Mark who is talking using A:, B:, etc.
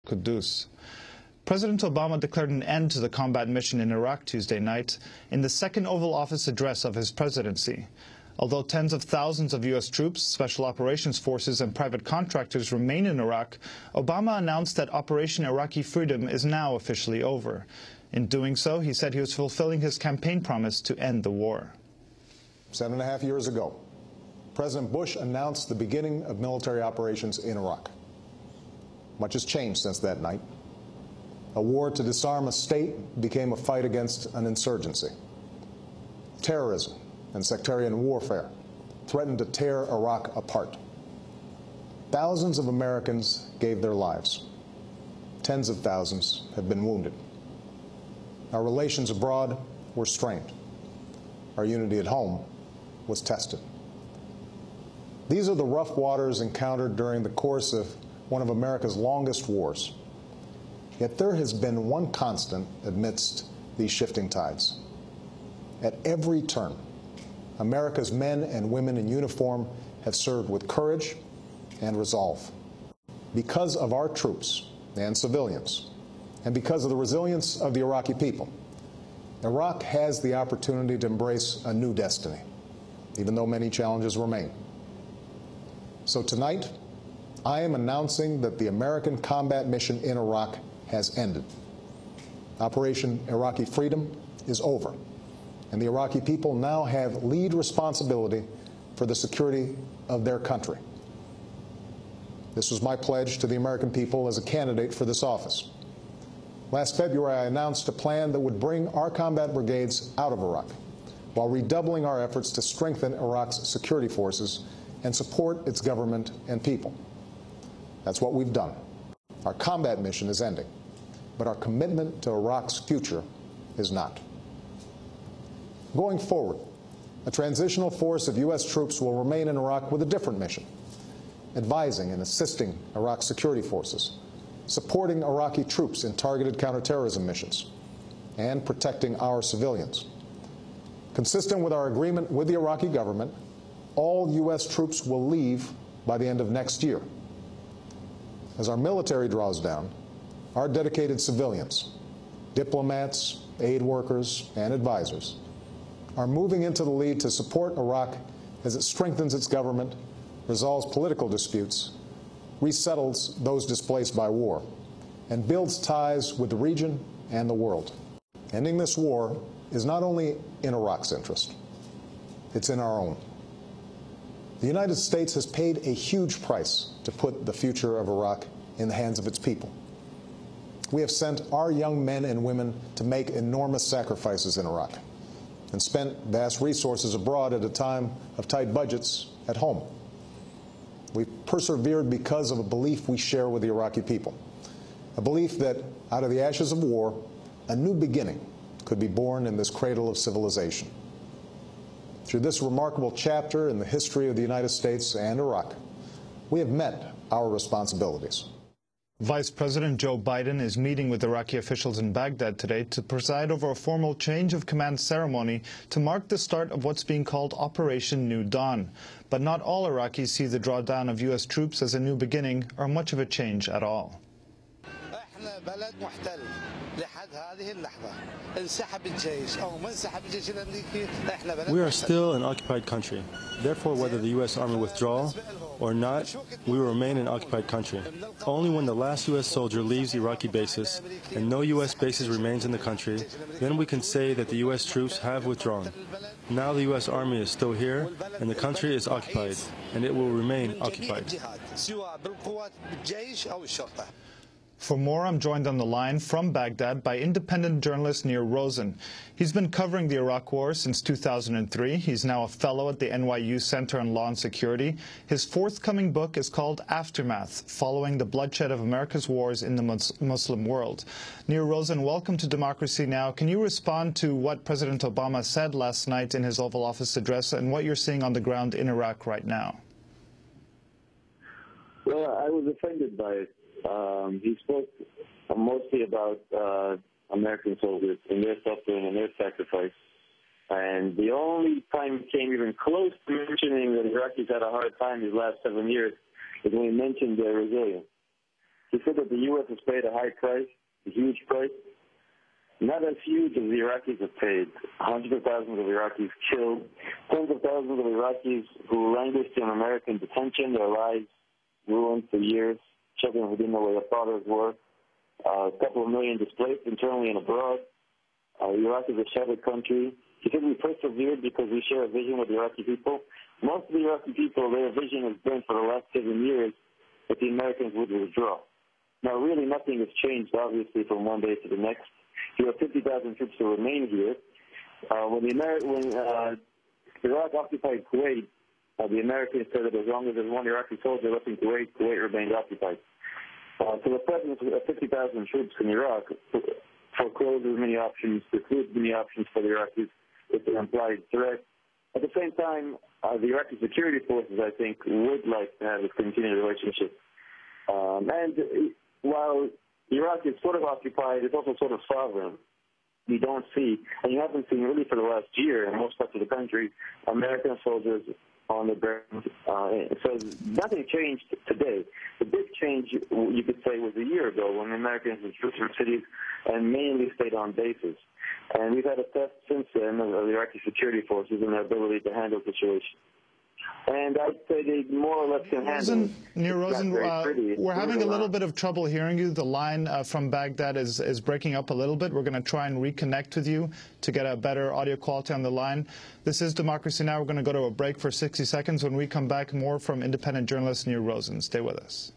A: Qudus. President Obama declared an end to the combat mission in Iraq Tuesday night in the second Oval Office address of his presidency. Although tens of thousands of U.S. troops, special operations forces, and private contractors remain in Iraq, Obama announced that Operation Iraqi Freedom is now officially over. In doing so, he said he was fulfilling his campaign promise to end the war.
B: 7.5 years ago, President Bush announced the beginning of military operations in Iraq. Much has changed since that night. A war to disarm a state became a fight against an insurgency. Terrorism and sectarian warfare threatened to tear Iraq apart. Thousands of Americans gave their lives. Tens of thousands have been wounded. Our relations abroad were strained. Our unity at home was tested. These are the rough waters encountered during the course of one of America's longest wars. Yet there has been one constant amidst these shifting tides. At every turn, America's men and women in uniform have served with courage and resolve. Because of our troops and civilians, and because of the resilience of the Iraqi people, Iraq has the opportunity to embrace a new destiny, even though many challenges remain. So tonight, I am announcing that the American combat mission in Iraq has ended. Operation Iraqi Freedom is over, and the Iraqi people now have lead responsibility for the security of their country. This was my pledge to the American people as a candidate for this office. Last February, I announced a plan that would bring our combat brigades out of Iraq, while redoubling our efforts to strengthen Iraq's security forces and support its government and people. That's what we've done. Our combat mission is ending, but our commitment to Iraq's future is not. Going forward, a transitional force of U.S. troops will remain in Iraq with a different mission, advising and assisting Iraq's security forces, supporting Iraqi troops in targeted counterterrorism missions, and protecting our civilians. Consistent with our agreement with the Iraqi government, all U.S. troops will leave by the end of next year. As our military draws down, our dedicated civilians, diplomats, aid workers, and advisors are moving into the lead to support Iraq as it strengthens its government, resolves political disputes, resettles those displaced by war, and builds ties with the region and the world. Ending this war is not only in Iraq's interest, it's in our own. The United States has paid a huge price to put the future of Iraq in the hands of its people. We have sent our young men and women to make enormous sacrifices in Iraq and spent vast resources abroad at a time of tight budgets at home. We've persevered because of a belief we share with the Iraqi people, a belief that out of the ashes of war, a new beginning could be born in this cradle of civilization. Through this remarkable chapter in the history of the United States and Iraq, we have met our responsibilities.
A: Vice President Joe Biden is meeting with Iraqi officials in Baghdad today to preside over a formal change of command ceremony to mark the start of what's being called Operation New Dawn. But not all Iraqis see the drawdown of U.S. troops as a new beginning or much of a change at all.
C: We are still an occupied country. Therefore, whether the U.S. Army withdraw or not, we will remain an occupied country. Only when the last U.S. soldier leaves Iraqi bases and no U.S. bases remains in the country, then we can say that the U.S. troops have withdrawn. Now the U.S. Army is still here, and the country is occupied, and it will remain occupied.
A: For more, I'm joined on the line from Baghdad by independent journalist Nir Rosen. He's been covering the Iraq War since 2003. He's now a fellow at the NYU Center on Law and Security. His forthcoming book is called Aftermath, Following the Bloodshed of America's Wars in the Muslim World. Nir Rosen, welcome to Democracy Now! Can you respond to what President Obama said last night in his Oval Office address and what you're seeing on the ground in Iraq right now?
D: Well, I was offended by it. He spoke mostly about American soldiers and their suffering and their sacrifice. And the only time he came even close to mentioning that Iraqis had a hard time these last 7 years is when he mentioned their resilience. He said that the U.S. has paid a high price, a huge price, not as huge as the Iraqis have paid. Hundreds of thousands of Iraqis killed, tens of thousands of Iraqis who languished in American detention, their lives ruined for years, children who didn't know where their fathers were, a couple of million displaced internally and abroad. Iraq is a shattered country. He said we persevered because we share a vision with the Iraqi people. Most of the Iraqi people, their vision has been for the last 7 years that the Americans would withdraw. Now, really, nothing has changed, obviously, from one day to the next. You have 50,000 troops to remain here. When Iraq occupied Kuwait, the Americans said that as long as there's one Iraqi soldier left in Kuwait, Kuwait remains occupied. So the presence of 50,000 troops in Iraq forecloses many options, precludes many options for the Iraqis. It's an implied threat. At the same time, the Iraqi security forces, I think, would like to have a continued relationship. And while Iraq is sort of occupied, it's also sort of sovereign. You don't see, and you haven't seen really for the last year in most parts of the country, American soldiers on the ground. So nothing changed today. The big change, you could say, was a year ago when Americans withdrew from cities and mainly stayed on bases. And we've had a test since then of the Iraqi security forces and their ability to handle situations. And I'd say they more or less can handle.
A: Nir Rosen, we're having a little bit of trouble hearing you. The line from Baghdad is breaking up a little bit. We're going to try and reconnect with you to get a better audio quality on the line. This is Democracy Now! We're going to go to a break for 60 seconds. When we come back, more from independent journalist Nir Rosen. Stay with us.